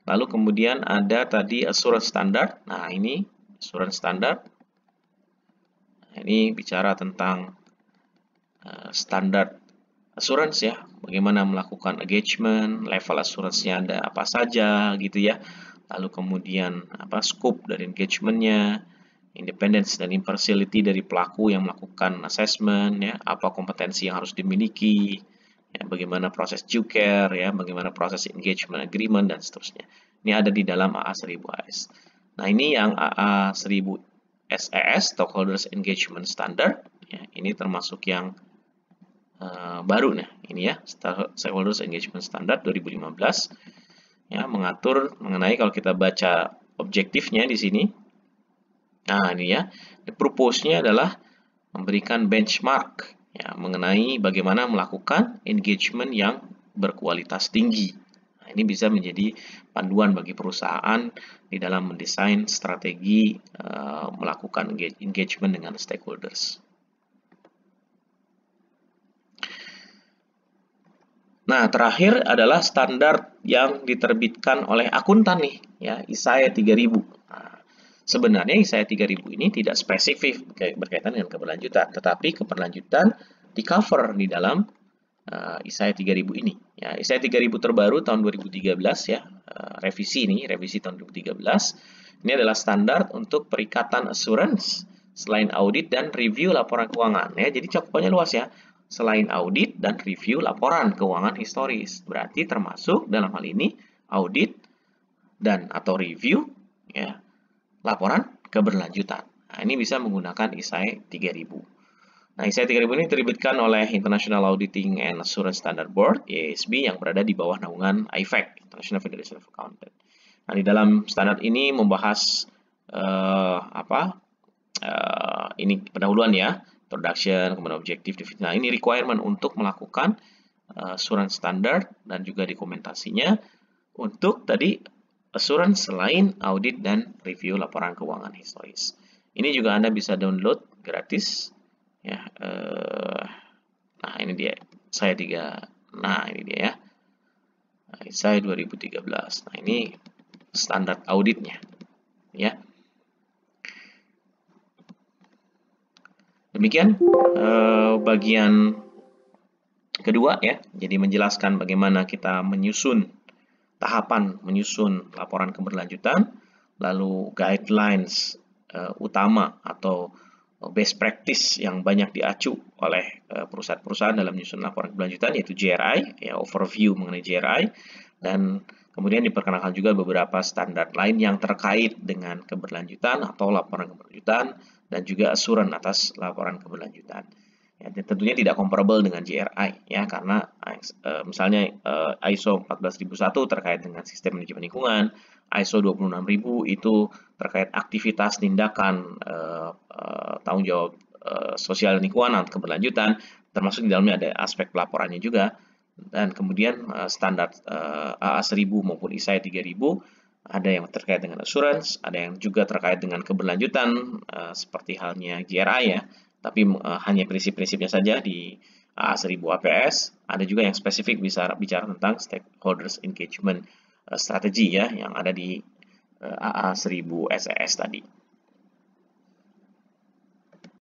Lalu kemudian ada tadi assurance standard. Nah, ini assurance standard. Nah, ini bicara tentang standar assurance ya, bagaimana melakukan engagement, level assurance-nya ada apa saja gitu ya. Lalu kemudian scope dari engagement-nya, independence dan impartiality dari pelaku yang melakukan assessment ya, apa kompetensi yang harus dimiliki, ya, bagaimana proses due care ya, bagaimana proses engagement agreement dan seterusnya. Ini ada di dalam AA1000 AS. Nah, ini yang AA1000 SES Stockholders Engagement Standard ya, ini termasuk yang baru nih, ini ya, Stakeholders Engagement Standard 2015 ya, mengatur mengenai kalau kita baca objektifnya di sini. Nah, ini ya, purpose-nya adalah memberikan benchmark ya mengenai bagaimana melakukan engagement yang berkualitas tinggi. Nah, ini bisa menjadi panduan bagi perusahaan di dalam mendesain strategi melakukan engagement dengan stakeholders. Nah, terakhir adalah standar yang diterbitkan oleh akuntan nih, ya, ISAE 3000. Nah, sebenarnya ISAE 3000 ini tidak spesifik berkaitan dengan keberlanjutan, tetapi keberlanjutan di-cover di dalam ISAE 3000 ini. Ya, ISAE 3000 terbaru tahun 2013 ya, revisi tahun 2013. Ini adalah standar untuk perikatan assurance selain audit dan review laporan keuangan ya. Jadi cakupannya luas ya. Selain audit dan review laporan keuangan historis. Berarti termasuk dalam hal ini audit dan atau review ya, laporan keberlanjutan. Nah, ini bisa menggunakan ISAE 3000. Nah, ISAI 3000 ini diterbitkan oleh International Auditing and Assurance Standard Board, IASB, yang berada di bawah naungan IFAC, International Federation of Accountants. Nah, di dalam standar ini membahas ini pendahuluan ya, introduction, kemudian objektif, definisi. Nah, ini requirement untuk melakukan assurance standard dan juga dokumentasinya untuk tadi assurance selain audit dan review laporan keuangan historis. Ini juga Anda bisa download gratis ya. Nah, ini dia ISAI 3. Nah, ini dia ya. ISAI 2013. Nah, ini standar auditnya ya. Demikian bagian kedua ya. Jadi menjelaskan bagaimana kita menyusun laporan keberlanjutan, lalu guidelines utama atau best practice yang banyak diacu oleh perusahaan-perusahaan dalam menyusun laporan keberlanjutan, yaitu GRI, ya, overview mengenai GRI, dan kemudian diperkenalkan juga beberapa standar lain yang terkait dengan keberlanjutan atau laporan keberlanjutan, dan juga assurance atas laporan keberlanjutan. Ya, tentunya tidak comparable dengan GRI ya, karena misalnya ISO 14001 terkait dengan sistem manajemen lingkungan, ISO 26000 itu terkait aktivitas tindakan tanggung jawab sosial lingkungan atau keberlanjutan, termasuk di dalamnya ada aspek pelaporannya juga. Dan kemudian standar AA1000 maupun ISAI 3000 ada yang terkait dengan assurance, ada yang juga terkait dengan keberlanjutan seperti halnya GRI ya, tapi hanya prinsip-prinsipnya saja di AA1000 APS. Ada juga yang spesifik bisa bicara tentang stakeholders engagement strategi ya, yang ada di AA1000 SES tadi.